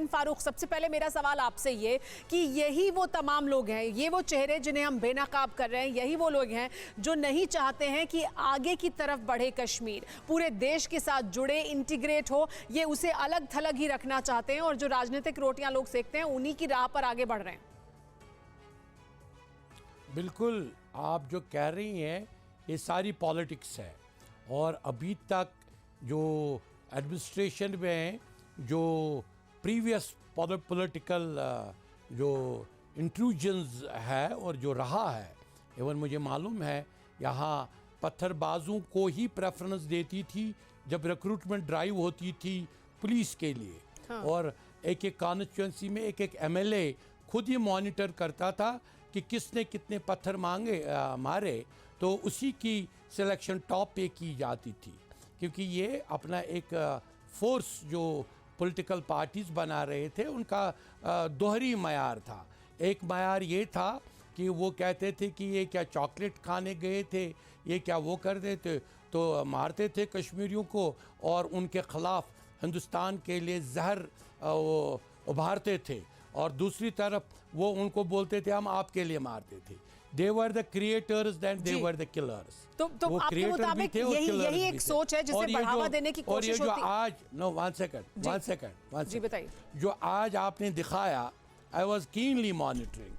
फारूक, सबसे पहले मेरा सवाल आपसे ये कि यही वो तमाम लोग हैं, ये वो चेहरे जिन्हें हम बेनकाब कर रहे हैं, यही वो लोग हैं जो नहीं चाहते हैं कि आगे की तरफ बढ़े कश्मीर, पूरे देश के साथ जुड़े, इंटीग्रेट हो, ये उसे अलग थलग ही रखना चाहते हैं और जो राजनीतिक रोटियां लोग सेकते हैं उन्हीं की राह पर आगे बढ़ रहे हैं। बिल्कुल, आप जो कह रही हैं ये सारी पॉलिटिक्स है और अभी तक जो एडमिनिस्ट्रेशन में जो प्रीवियस पॉलिटिकल जो इंट्रूजन्स है और जो रहा है, इवन मुझे मालूम है यहाँ पत्थरबाजों को ही प्रेफरेंस देती थी जब रिक्रूटमेंट ड्राइव होती थी पुलिस के लिए। हाँ। और एक एक कॉन्स्टिट्यूंसी में एक एक एमएलए खुद ही मॉनिटर करता था कि किसने कितने पत्थर मारे, तो उसी की सिलेक्शन टॉप पे की जाती थी, क्योंकि ये अपना एक फोर्स जो पॉलिटिकल पार्टीज बना रहे थे उनका दोहरी मयार था। एक मयार ये था कि वो कहते थे कि ये क्या चॉकलेट खाने गए थे, ये क्या वो कर देते, तो मारते थे कश्मीरियों को और उनके ख़िलाफ़ हिंदुस्तान के लिए जहर उभारते थे, और दूसरी तरफ वो उनको बोलते थे हम आपके लिए मारते थे। They were the creators, then they were the killers. तो आपके मुताबिक यही एक सोच है जिसे बढ़ावा देने की कोशिश होती है। आज one second जी बताइए। जो आज आपने दिखाया, I was keenly monitoring.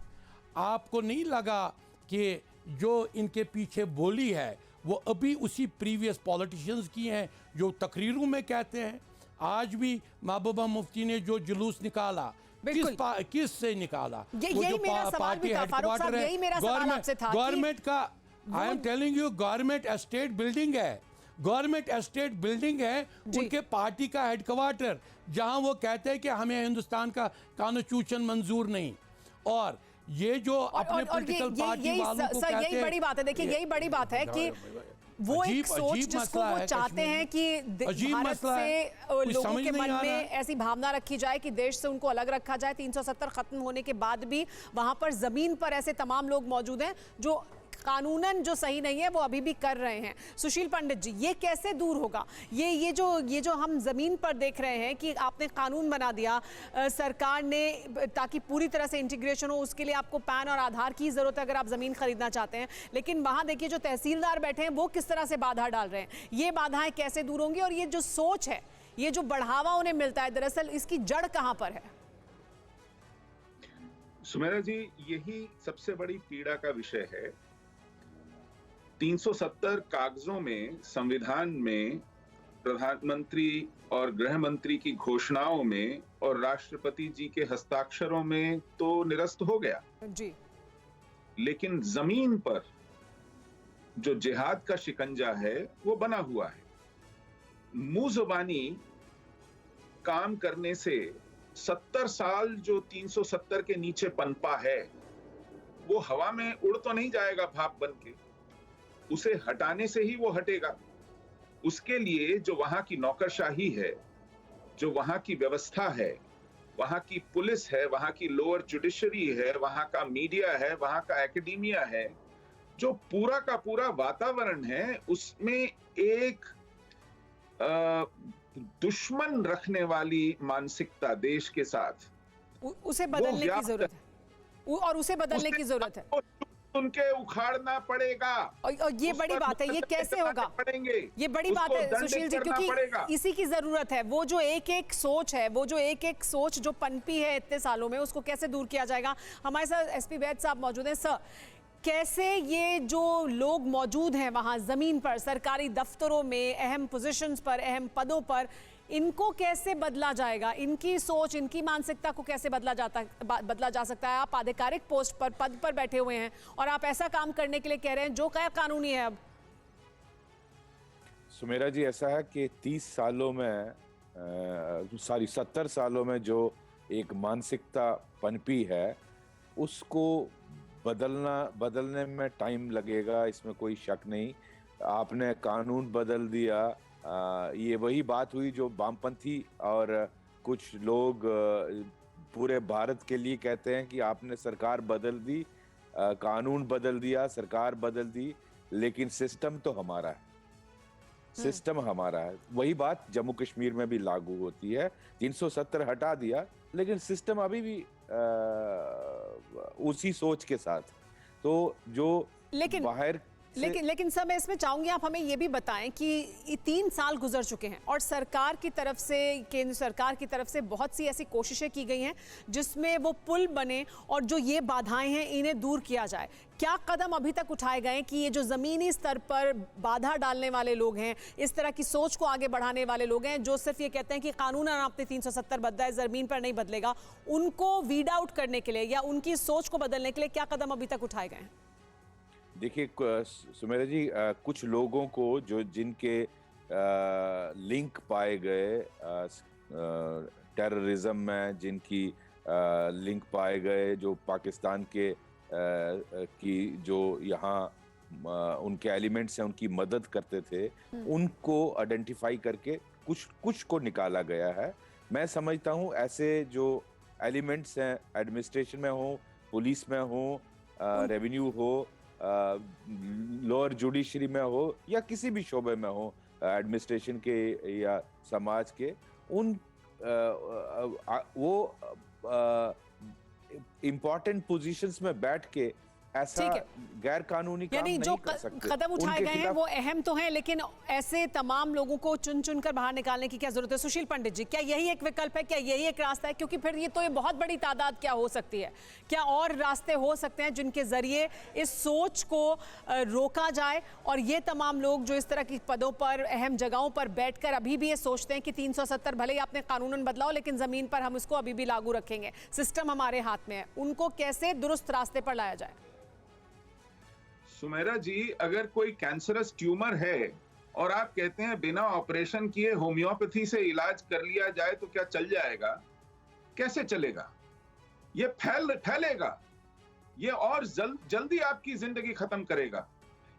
आपको नहीं लगा कि जो इनके पीछे बोली है वो अभी उसी प्रीवियस पॉलिटिशियंस की हैं जो तकरीरों में कहते हैं? आज भी महबूबा मुफ्ती ने जो जुलूस निकाला किस से निकाला? यही मेरा सवाल भी था फारूक साहब, यही मेरा सवाल आपसे था। गवर्नमेंट का, I am telling you, government estate building है, गवर्नमेंट एस्टेट बिल्डिंग है उनके पार्टी का हेडक्वार्टर, जहां वो कहते हैं कि हमें हिंदुस्तान का कॉन्स्टिट्यूशन मंजूर नहीं। और ये जो अपने पॉलिटिकल पार्टी वालों को कहते हैं, यही बड़ी बात है। देखिए यही बड़ी बात है कि वो एक सोच जिसको वो चाहते हैं कि भारत से लोगों के मन में ऐसी भावना रखी जाए कि देश से उनको अलग रखा जाए। 370 खत्म होने के बाद भी वहां पर जमीन पर ऐसे तमाम लोग मौजूद हैं जो कानूनन जो सही नहीं है वो अभी भी कर रहे हैं। सुशील पंडित जी, ये कैसे दूर होगा? ये जो हम जमीन पर देख रहे हैं कि आपने कानून बना दिया सरकार ने ताकि पूरी तरह से इंटीग्रेशन हो, उसके लिए आपको पैन और आधार की जरूरत है अगर आप जमीन खरीदना चाहते हैं, लेकिन वहां देखिए जो तहसीलदार बैठे हैं वो किस तरह से बाधा डाल रहे हैं। ये बाधाएं कैसे दूर होंगी? और ये जो सोच है, ये जो बढ़ावा उन्हें मिलता है, दरअसल इसकी जड़ कहां पर है? सुमेरा जी, यही सबसे बड़ी पीड़ा का विषय है। 370 कागजों में, संविधान में, प्रधानमंत्री और गृह मंत्री की घोषणाओं में और राष्ट्रपति जी के हस्ताक्षरों में तो निरस्त हो गया जी, लेकिन जमीन पर जो जिहाद का शिकंजा है वो बना हुआ है। मुंह जुबानी काम करने से 70 साल जो 370 के नीचे पनपा है वो हवा में उड़ तो नहीं जाएगा भाप बन के, उसे हटाने से ही वो हटेगा। उसके लिए जो वहां की नौकरशाही है, जो वहां की व्यवस्था है, वहां की पुलिस है, वहां की लोअर जुडिशरी है, वहां का मीडिया है, वहां का एकेडेमिया है, जो पूरा का पूरा वातावरण है, उसमें एक दुश्मन रखने वाली मानसिकता देश के साथ, उसे बदलने की जरूरत है और उसे बदलने की जरूरत है। उनके उखाड़ना पड़ेगा और ये बड़ी बात है। ये कैसे होगा? ये बड़ी बात है सुशील जी, क्योंकि इसी की जरूरत है। वो जो एक एक सोच है, वो जो एक एक सोच जो पनपी है इतने सालों में, उसको कैसे दूर किया जाएगा? हमारे साथ एसपी वैद साहब मौजूद हैं। सर, कैसे ये जो लोग मौजूद हैं वहां जमीन पर, सरकारी दफ्तरों में, अहम पोजीशंस पर, अहम पदों पर, इनको कैसे बदला जाएगा? इनकी सोच, इनकी मानसिकता को कैसे बदला जा सकता है? आप आधिकारिक पोस्ट पर, पद पर बैठे हुए हैं और आप ऐसा काम करने के लिए कह रहे हैं जो गैर कानूनी है। अब सुमेरा जी, ऐसा है कि 70 सालों में जो एक मानसिकता पनपी है उसको बदलने में टाइम लगेगा, इसमें कोई शक नहीं। आपने कानून बदल दिया, ये वही बात हुई जो वामपंथी और कुछ लोग पूरे भारत के लिए कहते हैं कि आपने सरकार बदल दी, कानून बदल दिया, सरकार बदल दी, लेकिन सिस्टम तो हमारा है। सिस्टम हमारा है। वही बात जम्मू कश्मीर में भी लागू होती है। 370 हटा दिया, लेकिन सिस्टम अभी भी उसी सोच के साथ। तो जो लेकिन बाहर लेकिन सर मैं इसमें चाहूंगी आप हमें ये भी बताएं कि 3 साल गुजर चुके हैं और सरकार की तरफ से, केंद्र सरकार की तरफ से बहुत सी ऐसी कोशिशें की गई हैं जिसमें वो पुल बने और जो ये बाधाएं हैं इन्हें दूर किया जाए। क्या कदम अभी तक उठाए गए कि ये जो ज़मीनी स्तर पर बाधा डालने वाले लोग हैं, इस तरह की सोच को आगे बढ़ाने वाले लोग हैं जो सिर्फ ये कहते हैं कि कानूनन आपने 370 बदला है, ज़मीन पर नहीं बदलेगा, उनको वीड आउट करने के लिए या उनकी सोच को बदलने के लिए क्या कदम अभी तक उठाए गए हैं? देखिए सुमेरा जी, कुछ लोगों को जिनके लिंक पाए गए टेररिज्म में, जिनकी लिंक पाए गए, जो पाकिस्तान के की जो यहाँ उनके एलिमेंट्स हैं उनकी मदद करते थे, उनको आइडेंटिफाई करके कुछ को निकाला गया है। मैं समझता हूँ ऐसे जो एलिमेंट्स हैं, एडमिनिस्ट्रेशन में हो, पुलिस में हो, रेवेन्यू हो, लोअर जुडिशरी में हो या किसी भी शोबे में हो, एडमिनिस्ट्रेशन के या समाज के, उन वो इम्पोर्टेंट पोजीशंस में बैठ के ऐसा गैर कानूनी काम नहीं कर सकते। कदम उठाए गए हैं वो अहम तो हैं, लेकिन ऐसे तमाम लोगों को चुन चुन कर बाहर निकालने की क्या जरूरत है? सुशील पंडित जी, क्या यही एक विकल्प है, क्या यही एक रास्ता है? क्योंकि फिर ये बहुत बड़ी तादाद क्या हो सकती है? क्या और रास्ते हो सकते हैं जिनके जरिए इस सोच को रोका जाए और ये तमाम लोग जो इस तरह की पदों पर, अहम जगहों पर बैठकर अभी भी ये सोचते हैं कि 370 भले ही आपने कानूनन बदलाओ लेकिन जमीन पर हम इसको अभी भी लागू रखेंगे, सिस्टम हमारे हाथ में है, उनको कैसे दुरुस्त रास्ते पर लाया जाए? सुमेरा जी, अगर कोई कैंसरस ट्यूमर है और आप कहते हैं बिना ऑपरेशन किए होम्योपैथी से इलाज कर लिया जाए तो क्या चल जाएगा? कैसे चलेगा? ये फैलेगा, ये और जल्दी आपकी जिंदगी खत्म करेगा।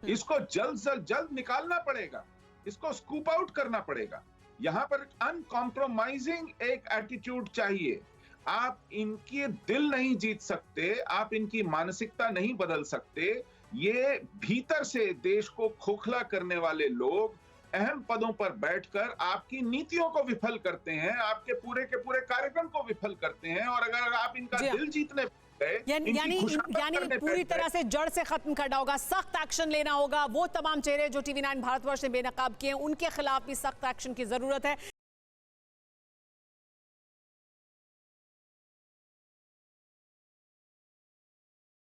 इसको जल्द निकालना पड़ेगा, इसको स्कूप आउट करना पड़ेगा। यहां पर अनकॉम्प्रोमाइजिंग एक एटीट्यूड चाहिए। आप इनके दिल नहीं जीत सकते, आप इनकी मानसिकता नहीं बदल सकते। ये भीतर से देश को खोखला करने वाले लोग अहम पदों पर बैठकर आपकी नीतियों को विफल करते हैं, आपके पूरे के पूरे कार्यक्रम को विफल करते हैं। और अगर आप इनका दिल जीतने यानी पूरी तरह से जड़ से खत्म करना होगा, सख्त एक्शन लेना होगा। वो तमाम चेहरे जो TV9 भारतवर्ष ने बेनकाब किए हैं उनके खिलाफ भी सख्त एक्शन की जरूरत है।